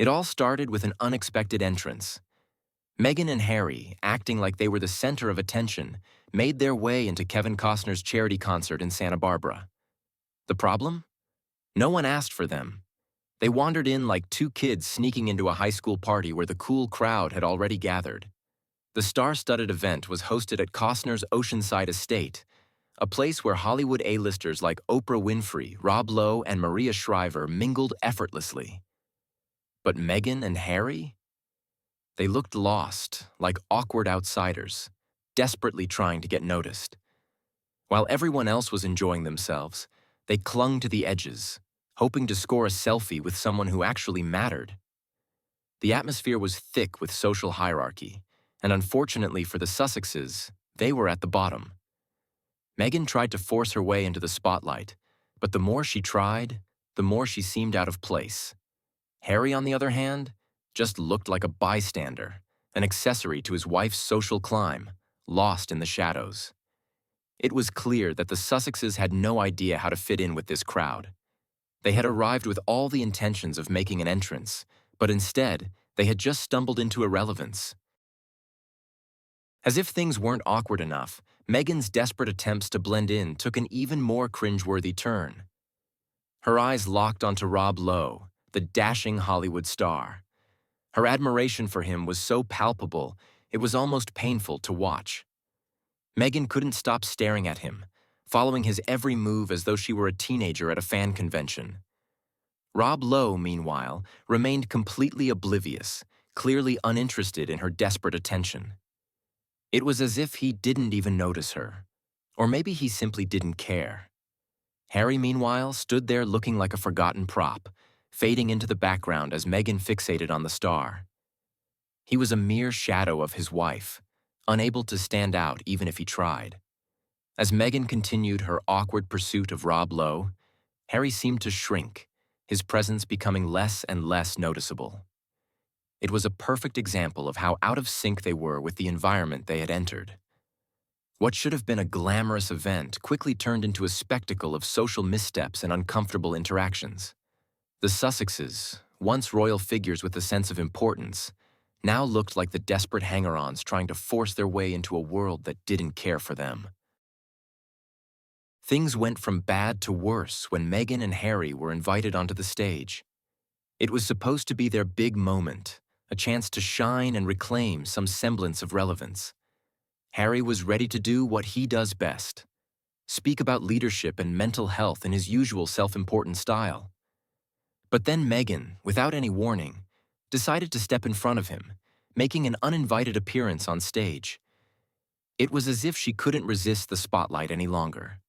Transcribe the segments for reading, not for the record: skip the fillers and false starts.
It all started with an unexpected entrance. Meghan and Harry, acting like they were the center of attention, made their way into Kevin Costner's charity concert in Santa Barbara. The problem? No one asked for them. They wandered in like two kids sneaking into a high school party where the cool crowd had already gathered. The star-studded event was hosted at Costner's Oceanside estate, a place where Hollywood A-listers like Oprah Winfrey, Rob Lowe, and Maria Shriver mingled effortlessly. But Meghan and Harry? They looked lost, like awkward outsiders, desperately trying to get noticed. While everyone else was enjoying themselves, they clung to the edges, hoping to score a selfie with someone who actually mattered. The atmosphere was thick with social hierarchy, and unfortunately for the Sussexes, they were at the bottom. Meghan tried to force her way into the spotlight, but the more she tried, the more she seemed out of place. Harry, on the other hand, just looked like a bystander, an accessory to his wife's social climb, lost in the shadows. It was clear that the Sussexes had no idea how to fit in with this crowd. They had arrived with all the intentions of making an entrance, but instead, they had just stumbled into irrelevance. As if things weren't awkward enough, Meghan's desperate attempts to blend in took an even more cringeworthy turn. Her eyes locked onto Rob Lowe, the dashing Hollywood star. Her admiration for him was so palpable, it was almost painful to watch. Meghan couldn't stop staring at him, following his every move as though she were a teenager at a fan convention. Rob Lowe, meanwhile, remained completely oblivious, clearly uninterested in her desperate attention. It was as if he didn't even notice her, or maybe he simply didn't care. Harry, meanwhile, stood there looking like a forgotten prop, fading into the background as Meghan fixated on the star. He was a mere shadow of his wife, unable to stand out even if he tried. As Meghan continued her awkward pursuit of Rob Lowe, Harry seemed to shrink, his presence becoming less and less noticeable. It was a perfect example of how out of sync they were with the environment they had entered. What should have been a glamorous event quickly turned into a spectacle of social missteps and uncomfortable interactions. The Sussexes, once royal figures with a sense of importance, now looked like the desperate hanger-ons trying to force their way into a world that didn't care for them. Things went from bad to worse when Meghan and Harry were invited onto the stage. It was supposed to be their big moment, a chance to shine and reclaim some semblance of relevance. Harry was ready to do what he does best, speak about leadership and mental health in his usual self-important style. But then Meghan, without any warning, decided to step in front of him, making an uninvited appearance on stage. It was as if she couldn't resist the spotlight any longer.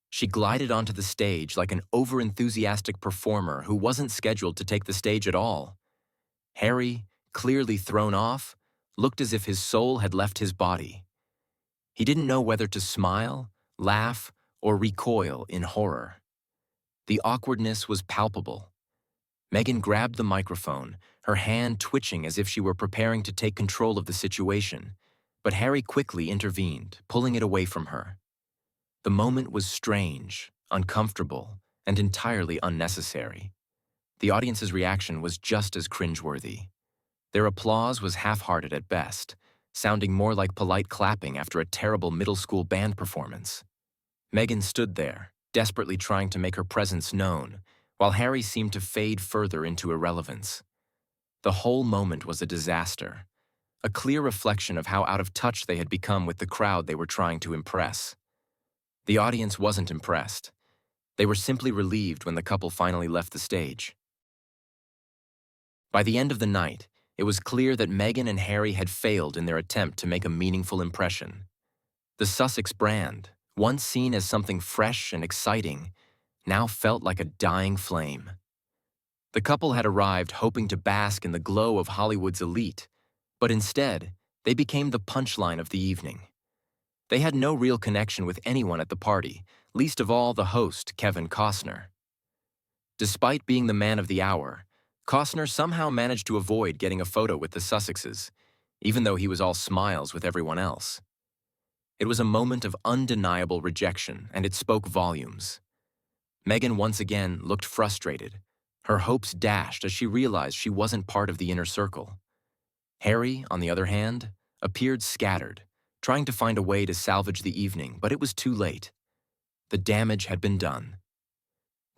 She glided onto the stage like an over-enthusiastic performer who wasn't scheduled to take the stage at all. Harry, clearly thrown off, looked as if his soul had left his body. He didn't know whether to smile, laugh, or recoil in horror. The awkwardness was palpable. Meghan grabbed the microphone, her hand twitching as if she were preparing to take control of the situation, but Harry quickly intervened, pulling it away from her. The moment was strange, uncomfortable, and entirely unnecessary. The audience's reaction was just as cringeworthy. Their applause was half-hearted at best, sounding more like polite clapping after a terrible middle school band performance. Meghan stood there, desperately trying to make her presence known, while Harry seemed to fade further into irrelevance. The whole moment was a disaster, a clear reflection of how out of touch they had become with the crowd they were trying to impress. The audience wasn't impressed. They were simply relieved when the couple finally left the stage. By the end of the night, it was clear that Meghan and Harry had failed in their attempt to make a meaningful impression. The Sussex brand, once seen as something fresh and exciting, now felt like a dying flame. The couple had arrived hoping to bask in the glow of Hollywood's elite, but instead, they became the punchline of the evening. They had no real connection with anyone at the party, least of all the host, Kevin Costner. Despite being the man of the hour, Costner somehow managed to avoid getting a photo with the Sussexes, even though he was all smiles with everyone else. It was a moment of undeniable rejection, and it spoke volumes. Meghan once again looked frustrated, Her hopes dashed as she realized she wasn't part of the inner circle. Harry, on the other hand, appeared scattered, trying to find a way to salvage the evening, but it was too late. The damage had been done.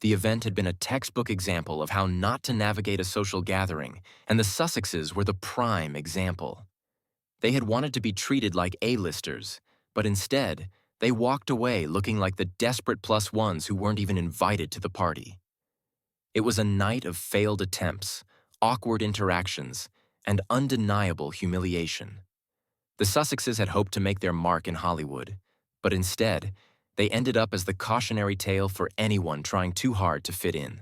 The event had been a textbook example of how not to navigate a social gathering, and the Sussexes were the prime example. They had wanted to be treated like A-listers, but instead, they walked away looking like the desperate plus ones who weren't even invited to the party. It was a night of failed attempts, awkward interactions, and undeniable humiliation. The Sussexes had hoped to make their mark in Hollywood, but instead, they ended up as the cautionary tale for anyone trying too hard to fit in.